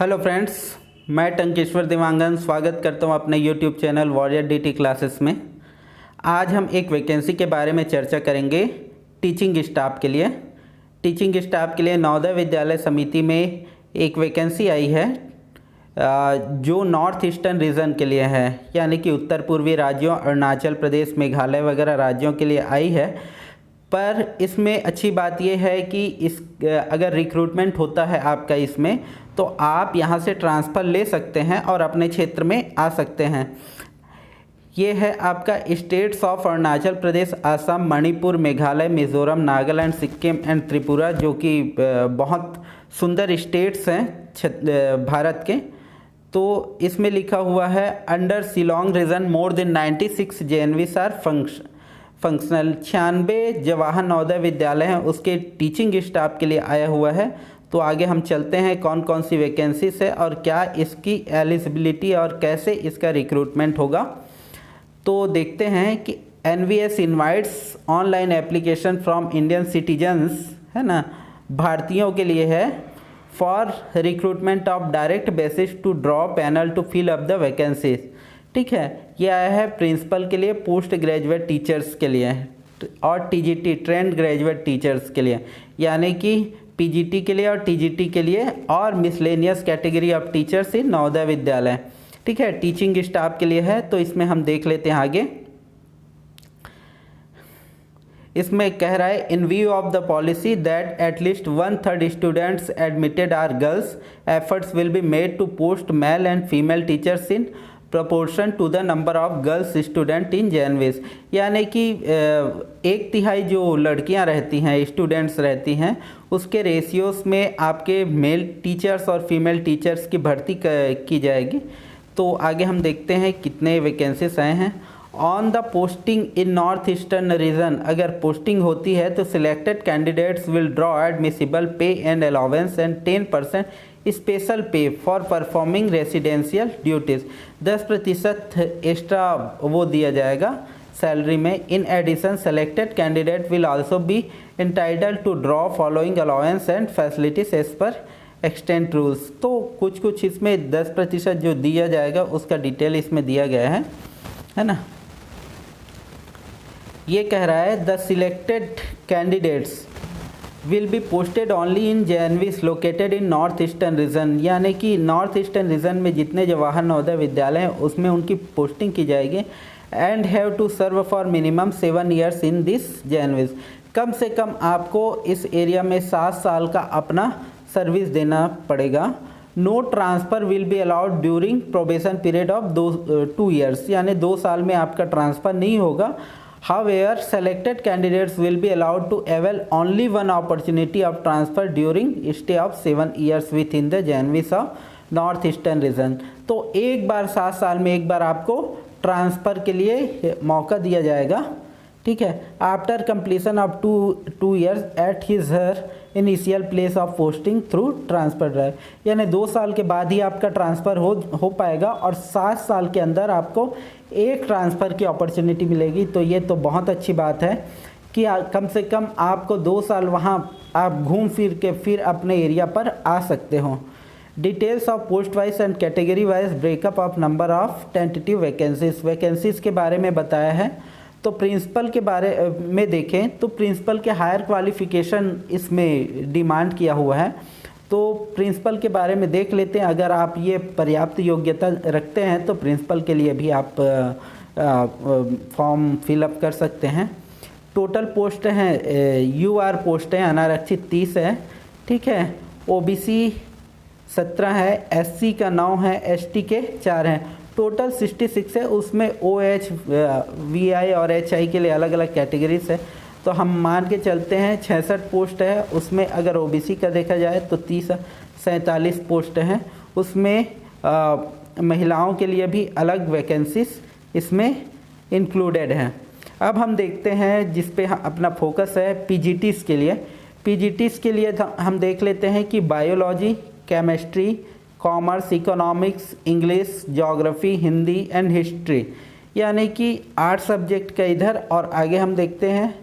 Hello friends, मैं टंकेश्वर देवांगन स्वागत करता हूं अपने YouTube channel warrior DT classes में। आज हम एक वैकेंसी के बारे में चर्चा करेंगे टीचिंग स्टाफ के लिए। टीचिंग स्टाफ के लिए नवोदय विद्यालय समिति में एक वैकेंसी आई है जो नॉर्थ ईस्टर्न रीजन के लिए है, यानी कि उत्तर पूर्वी राज्यों अरुणाचल प्रदेश, मेघालय वगैरह राज्यों के लिए आई है। पर इसमें अच्छी बात यह है कि अगर रिक्रूटमेंट होता है आपका इसमें, तो आप यहाँ से ट्रांसफ़र ले सकते हैं और अपने क्षेत्र में आ सकते हैं। ये है आपका states of Arunachal Pradesh, Assam, Manipur, Meghalaya, Mizoram, Nagaland, Sikkim and Tripura, जो कि बहुत सुंदर स्टेट्स हैं भारत के। तो इसमें लिखा हुआ है under Shillong region more than 96 JNVs are functional. 96 Jawahar Navodaya Vidyalaya हैं, उसके टीचिंग स्टाफ के लिए आया हुआ है। तो आगे हम चलते हैं कौन कौन सी वैकेंसीज है और क्या इसकी एलिजिबिलिटी और कैसे इसका रिक्रूटमेंट होगा। तो देखते हैं कि NVS invites online application from Indian citizens, है ना, भारतीयों के लिए है, for recruitment of direct basis to draw panel to fill up the vacancies. ठीक है, ये आया है प्रिंसिपल के लिए, पोस्ट ग्रेजुएट टीचर्स के लिए और टीजीटी ट्रेंड ग्रेजुएट टीचर्स के लिए, यानी कि पीजीटी के लिए और टीजीटी के लिए, और miscellaneous category of teachers in Navodaya Vidyalaya. ठीक है, टीचिंग स्टाफ के लिए है। तो इसमें हम देख लेते हैं आगे। इसमें कह रहा है in view of the policy that at least 1/3 students admitted are girls, efforts will be made to post male and female teachers in proportion to the number of girls student in JNVs. यानी कि 1/3 जो लड़कियां रहती हैं, students रहती हैं, उसके ratios में आपके मेल टीचर्स और फीमेल टीचर्स की भर्ती की जाएगी। तो आगे हम देखते हैं कितने वैकेंसीज आए हैं। On the posting in north eastern region, अगर पोस्टिंग होती है तो selected candidates will draw admissible pay and allowance and 10% special pay for performing residential duties. 10% extra वो दिया जाएगा सैलरी में। In addition selected candidate will also be entitled to draw following allowance and facilities as per extent rules. तो कुछ इसमें 10% जो दिया जाएगा उसका डिटेल इसमें दिया गया है ना। ये कह रहा है the selected candidates will be posted only in JNVs located in north eastern region, यानी कि नॉर्थ ईस्टर्न रीजन में जितने जवाहर नवोदय विद्यालय हैं उसमें उनकी पोस्टिंग की जाएगी। And have to serve for minimum 7 years in this JNVs. कम से कम आपको इस एरिया में 7 साल का अपना सर्विस देना पड़ेगा। No transfer will be allowed during probation period of 2 years, यानी 2 साल में आपका ट्रांसफ़र नहीं होगा। However, selected candidates will be allowed to avail only one opportunity of transfer during stay of 7 years within the JNVs of North Eastern region। तो एक बार 7 साल में एक बार आपको ट्रांसफ़र के लिए मौका दिया जाएगा। ठीक है, after completion of 2 years at his her initial place of posting through transfer drive, यानी 2 साल के बाद ही आपका ट्रांसफ़र हो पाएगा और 7 साल के अंदर आपको एक ट्रांसफ़र की अपॉर्चुनिटी मिलेगी। तो ये तो बहुत अच्छी बात है कि कम से कम आपको 2 साल वहाँ आप घूम फिर के फिर अपने एरिया पर आ सकते हो। Details of post wise and category wise breakup of number of tentative vacancies के बारे में बताया है। तो प्रिंसिपल के बारे में देखें तो प्रिंसिपल के हायर क्वालिफ़िकेशन इसमें डिमांड किया हुआ है। तो प्रिंसिपल के बारे में देख लेते हैं। अगर आप ये पर्याप्त योग्यता रखते हैं तो प्रिंसिपल के लिए भी आप फॉर्म फिलअप कर सकते हैं। टोटल पोस्ट हैं, यूआर पोस्ट है अनारक्षित 30 है। ठीक है, ओबीसी 17 है, एससी का 9 है, एसटी के 4 हैं। टोटल 66 है। उसमें OH, VI और HI के लिए अलग अलग कैटेगरीज है। तो हम मान के चलते हैं 66 पोस्ट है। उसमें अगर OBC का देखा जाए तो 47 पोस्ट हैं। उसमें महिलाओं के लिए भी अलग वैकेंसीज इसमें इंक्लूडेड हैं। अब हम देखते हैं जिस पे अपना फोकस है पीजीटीज़ के लिए। पीजीटीज़ के लिए हम देख लेते हैं कि biology, chemistry, commerce, economics, English, geography, Hindi and history, यानी कि 8 सब्जेक्ट का इधर, और आगे हम देखते हैं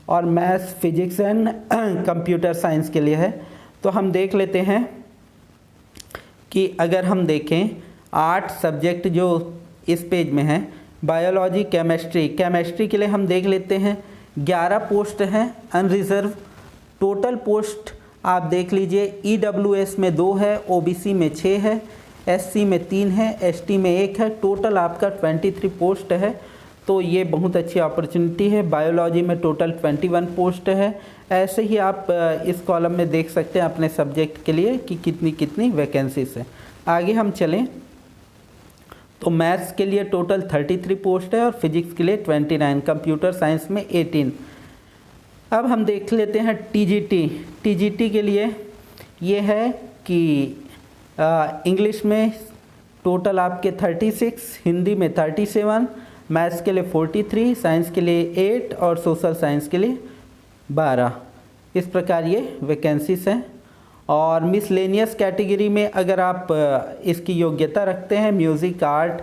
और maths, physics and computer science के लिए है। तो हम देख लेते हैं कि अगर हम देखें 8 सब्जेक्ट जो इस पेज में हैं, बायोलॉजी, केमिस्ट्री के लिए हम देख लेते हैं 11 पोस्ट हैं अनरिजर्व। टोटल पोस्ट आप देख लीजिए, EWS में 2 है, OBC में 6 है, SC में 3 है, ST में 1 है। टोटल आपका 23 पोस्ट है, तो ये बहुत अच्छी अपॉर्चुनिटी है। बायोलॉजी में टोटल 21 पोस्ट है। ऐसे ही आप इस कॉलम में देख सकते हैं अपने सब्जेक्ट के लिए कि कितनी कितनी वैकेंसीज है। आगे हम चलें तो मैथ्स के लिए टोटल 33 पोस्ट है और फिजिक्स के लिए 29, कंप्यूटर साइंस में 18। अब हम देख लेते हैं TGT के लिए ये है कि इंग्लिश में टोटल आपके 36, हिंदी में 37, मैथ्स के लिए 43, साइंस के लिए 8 और सोशल साइंस के लिए 12। इस प्रकार ये वैकेंसीज हैं। और मिसलेनियस कैटेगरी में अगर आप इसकी योग्यता रखते हैं, music, art,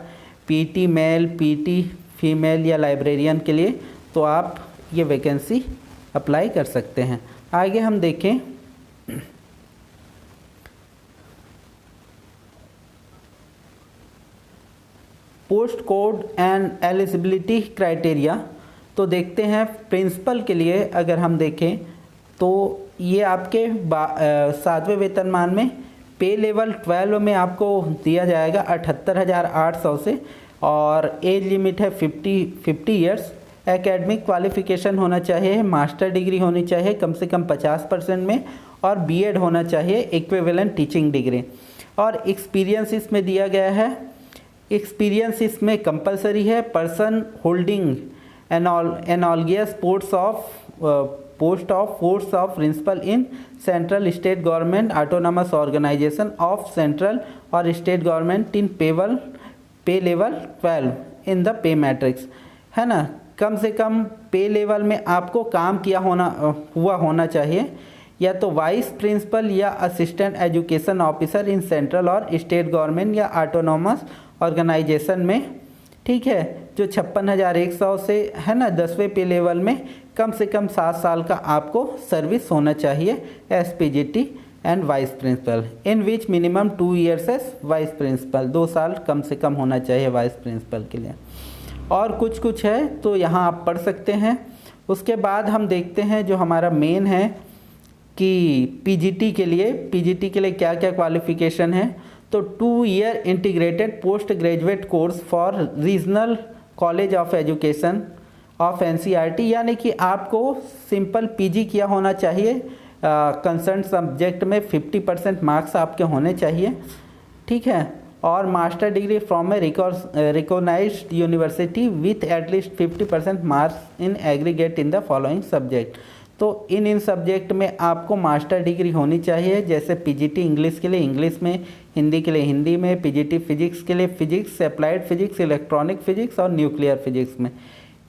PT male, PT female या लाइब्रेरियन के लिए, तो आप ये वैकेंसी अप्लाई कर सकते हैं। आगे हम देखें post code and eligibility criteria. तो देखते हैं प्रिंसिपल के लिए अगर हम देखें तो ये आपके 7वें वेतनमान में पे लेवल 12 में आपको दिया जाएगा 78,800 से, और एज लिमिट है 50 ईयर्स। एकेडमिक क्वालिफ़िकेशन होना चाहिए, मास्टर डिग्री होनी चाहिए कम से कम 50% में, और BEd होना चाहिए इक्विवेलेंट टीचिंग डिग्री। और एक्सपीरियंस इसमें दिया गया है, एक्सपीरियंस इसमें कंपलसरी है। Person holding analogous post of force of principal in central state government autonomous organisation of central और state government in pay level 12 in the pay matrix, है ना। कम से कम पे लेवल में आपको काम किया होना चाहिए, या तो वाइस प्रिंसिपल या assistant education officer in central और स्टेट गवर्नमेंट या ऑटोनॉमस ऑर्गेनाइजेशन में, ठीक है, जो 56,100 से, है ना, 10वें पे लेवल में कम से कम 7 साल का आपको सर्विस होना चाहिए as PGT and vice principal, in which minimum 2 years as vice principal, 2 साल कम से कम होना चाहिए वाइस प्रिंसिपल के लिए। और कुछ है तो यहाँ आप पढ़ सकते हैं। उसके बाद हम देखते हैं जो हमारा मेन है कि PGT के लिए क्या क्या क्वालिफ़िकेशन है। तो 2 year integrated post graduate course for regional college of education of NCERT, यानी कि आपको सिंपल PG किया होना चाहिए, कंसर्न सब्जेक्ट में 50% मार्क्स आपके होने चाहिए, ठीक है, और master degree from a recognised university with at least 50% marks in aggregate in the following subject. तो इन सब्जेक्ट में आपको मास्टर डिग्री होनी चाहिए, जैसे PGT इंग्लिश के लिए इंग्लिश में, हिंदी के लिए हिंदी में, PGT फिजिक्स के लिए physics, applied physics, electronic physics और न्यूक्लियर फिजिक्स में,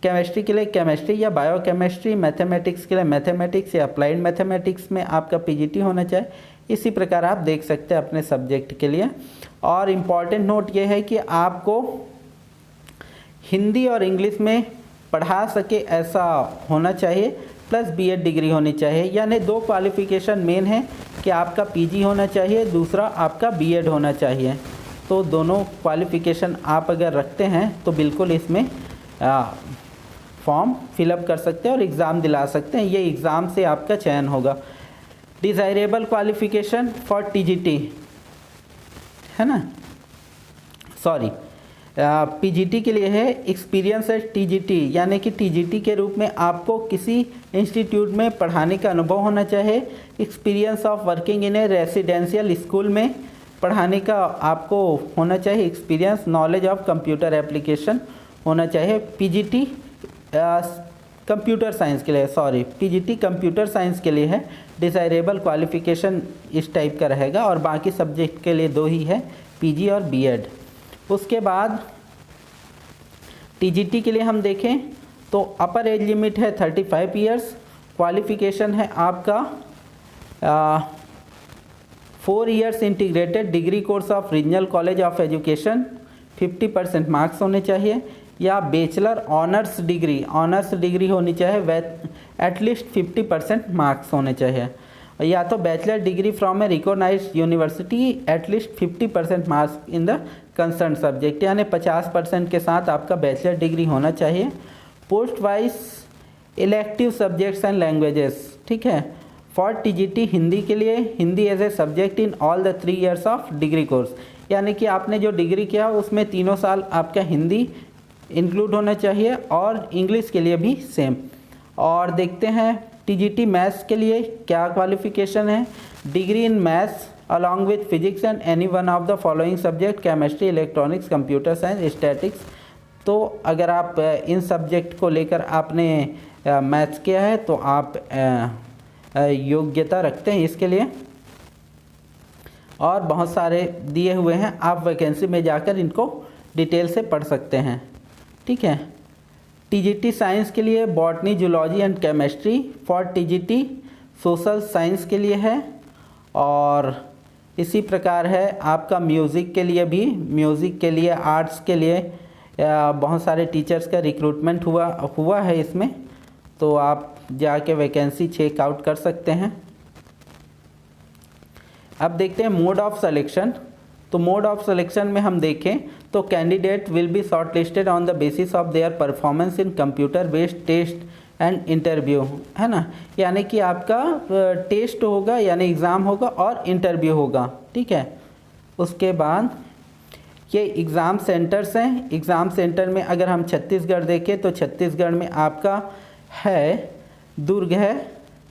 केमिस्ट्री के लिए केमिस्ट्री या बायोकेमिस्ट्री, मैथमेटिक्स के लिए मैथमेटिक्स या अप्लाइड मैथमेटिक्स में आपका PGT होना चाहिए। इसी प्रकार आप देख सकते हैं अपने सब्जेक्ट के लिए। और इम्पॉर्टेंट नोट ये है कि आपको हिंदी और इंग्लिश में पढ़ा सके ऐसा होना चाहिए, प्लस BEd डिग्री होनी चाहिए। यानी 2 क्वालिफ़िकेशन मेन है कि आपका PG होना चाहिए, दूसरा आपका BEd होना चाहिए। तो दोनों क्वालिफ़िकेशन आप अगर रखते हैं तो बिल्कुल इसमें फॉर्म फिलअप कर सकते हैं और एग्ज़ाम दिला सकते हैं। ये एग्ज़ाम से आपका चयन होगा। डिज़ायरेबल क्वालिफ़िकेशन फॉर TGT, है ना, सॉरी, PGT के लिए है एक्सपीरियंस एट TGT, यानी कि TGT के रूप में आपको किसी इंस्टीट्यूट में पढ़ाने का अनुभव होना चाहिए। Experience of working in A residential school में पढ़ाने का आपको होना चाहिए experience. Knowledge of computer application होना चाहिए। PGT कंप्यूटर साइंस के लिए, सॉरी, PGT कंप्यूटर साइंस के लिए है। डिज़ायरेबल क्वालिफ़िकेशन इस टाइप का रहेगा, और बाकी सब्जेक्ट के लिए 2 ही है, PG और BEd। उसके बाद TGT के लिए हम देखें तो अपर एज लिमिट है 35 ईयर्स। क्वालिफ़िकेशन है आपका 4 years integrated degree course of regional college of education, 50% marks होने चाहिए, या बैचलर ऑनर्स डिग्री होनी चाहिए, एटलीस्ट 50% मार्क्स होने चाहिए। या तो bachelor degree from a recognised university at least 50% marks in the concern subject, यानी 50% के साथ आपका बैचलर डिग्री होना चाहिए। Post wise elective subjects and languages, ठीक है। फॉर टीजीटी हिंदी के लिए Hindi as a subject in all the 3 years of degree course, यानी कि आपने जो डिग्री किया उसमें 3 साल आपका हिंदी इंक्लूड होना चाहिए और इंग्लिश के लिए भी सेम। और देखते हैं टीजीटी मैथ्स के लिए क्या क्वालिफिकेशन है। Degree in maths along with physics and any one of the following subject chemistry, electronics, computer science, statics. तो अगर आप इन सब्जेक्ट को लेकर आपने मैथ्स किया है तो आप योग्यता रखते हैं इसके लिए। और बहुत सारे दिए हुए हैं, आप वैकेंसी में जाकर इनको डिटेल से पढ़ सकते हैं, ठीक है। टीजीटी साइंस के लिए botany, zoology and chemistry. For TGT social science के लिए है। और इसी प्रकार है आपका म्यूज़िक के लिए भी, म्यूज़िक के लिए, आर्ट्स के लिए बहुत सारे टीचर्स का रिक्रूटमेंट हुआ है इसमें, तो आप जाके वैकेंसी चेक आउट कर सकते हैं। अब देखते हैं मोड ऑफ सिलेक्शन। तो मोड ऑफ सिलेक्शन में हम देखें तो candidate will be shortlisted on the basis of their performance in computer based test and interview, है ना। यानी कि आपका टेस्ट होगा, यानी एग्ज़ाम होगा और इंटरव्यू होगा, ठीक है। उसके बाद ये एग्ज़ाम सेंटर्स हैं। एग्ज़ाम सेंटर में अगर हम छत्तीसगढ़ देखें तो छत्तीसगढ़ में आपका है दुर्ग है,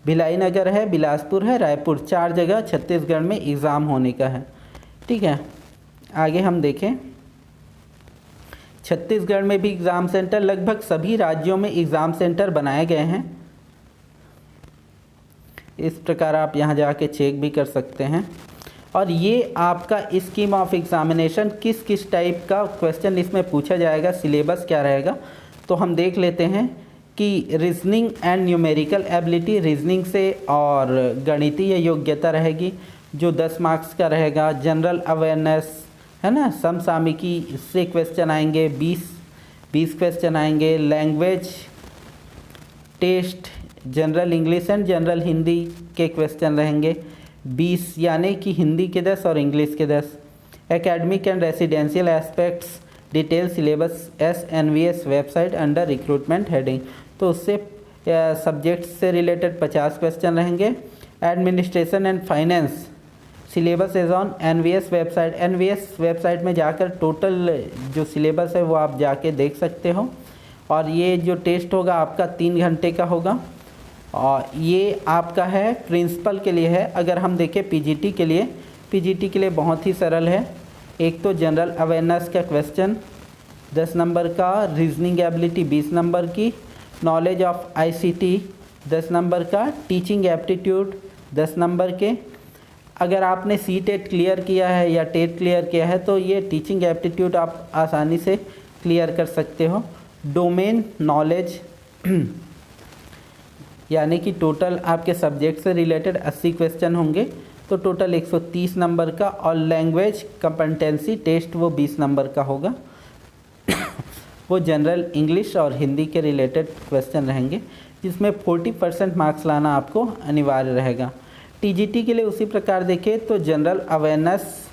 भिलाई नगर है, बिलासपुर है, रायपुर, 4 जगह छत्तीसगढ़ में एग्ज़ाम होने का है, ठीक है। आगे हम देखें छत्तीसगढ़ में भी एग्ज़ाम सेंटर, लगभग सभी राज्यों में एग्ज़ाम सेंटर बनाए गए हैं। इस प्रकार आप यहाँ जाके चेक भी कर सकते हैं। और ये आपका स्कीम ऑफ एग्ज़ामिनेशन, किस किस टाइप का क्वेश्चन इसमें पूछा जाएगा, सिलेबस क्या रहेगा, तो हम देख लेते हैं कि reasoning and numerical ability, reasoning से और गणितीय योग्यता रहेगी जो 10 मार्क्स का रहेगा। जनरल अवेयरनेस, है ना, समसामयिकी से क्वेश्चन आएंगे, 20 क्वेश्चन आएंगे। Language test, general English and general Hindi के क्वेश्चन रहेंगे 20, यानी कि हिंदी के 10 और इंग्लिश के 10। Academic and residential aspects, detail syllabus SNVS website under recruitment heading, तो उससे सब्जेक्ट से रिलेटेड 50 क्वेश्चन रहेंगे। Administration and finance syllabus is on NVS website. NVS website में जाकर टोटल जो सिलेबस है वो आप जाके देख सकते हो। और ये जो टेस्ट होगा आपका 3 घंटे का होगा। और ये आपका है प्रिंसिपल के लिए है। अगर हम देखें PGT के लिए बहुत ही सरल है। एक तो जनरल अवेयरनेस का क्वेश्चन 10 नंबर का, रीजनिंग एबिलिटी 20 नंबर की, नॉलेज ऑफ ICT 10 नंबर का, टीचिंग एप्टीट्यूड 10 नंबर के। अगर आपने CTET क्लियर किया है या टेट क्लियर किया है तो ये टीचिंग एप्टीट्यूड आप आसानी से क्लियर कर सकते हो। डोमेन नॉलेज यानी कि टोटल आपके सब्जेक्ट से रिलेटेड 80 क्वेश्चन होंगे, तो टोटल 130 नंबर का। और लैंग्वेज कॉम्पिटेंसी टेस्ट वो 20 नंबर का होगा वो जनरल इंग्लिश और हिंदी के रिलेटेड क्वेश्चन रहेंगे, जिसमें 40% मार्क्स लाना आपको अनिवार्य रहेगा। TGT के लिए उसी प्रकार देखें तो जनरल अवेयरनेस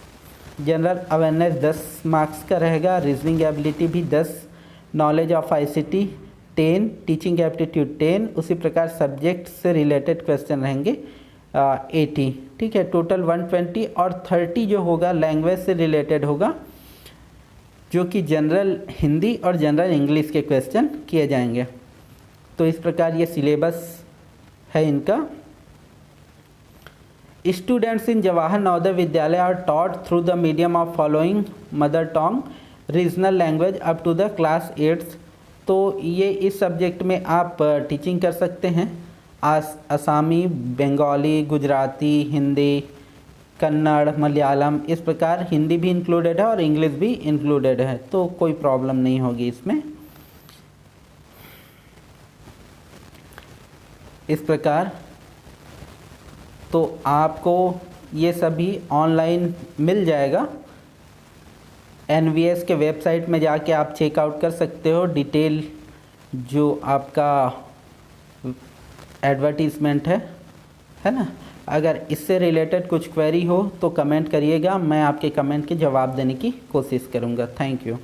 10 मार्क्स का रहेगा, रीजनिंग एबिलिटी भी 10, knowledge of ICT 10, teaching aptitude 10, उसी प्रकार सब्जेक्ट से रिलेटेड क्वेश्चन रहेंगे 80, ठीक है। टोटल 120 और 30 जो होगा लैंग्वेज से रिलेटेड होगा, जो कि जनरल हिंदी और जनरल इंग्लिश के क्वेश्चन किए जाएंगे। तो इस प्रकार ये सिलेबस है इनका। Students in Jawahar Navodaya Vidyalaya are taught through the medium of following mother tongue regional language up to the class 8th। तो ये इस सब्जेक्ट में आप टीचिंग कर सकते हैं। आसामी, बंगाली, गुजराती, हिंदी, कन्नड़, मलयालम, इस प्रकार हिंदी भी इंक्लूडेड है और इंग्लिश भी इंक्लूडेड है, तो कोई प्रॉब्लम नहीं होगी इसमें। इस प्रकार तो आपको ये सभी ऑनलाइन मिल जाएगा। NVS के वेबसाइट में जाके आप चेकआउट कर सकते हो। डिटेल जो आपका एडवर्टीज़मेंट है ना, अगर इससे रिलेटेड कुछ क्वेरी हो तो कमेंट करिएगा, मैं आपके कमेंट के जवाब देने की कोशिश करूँगा। Thank you.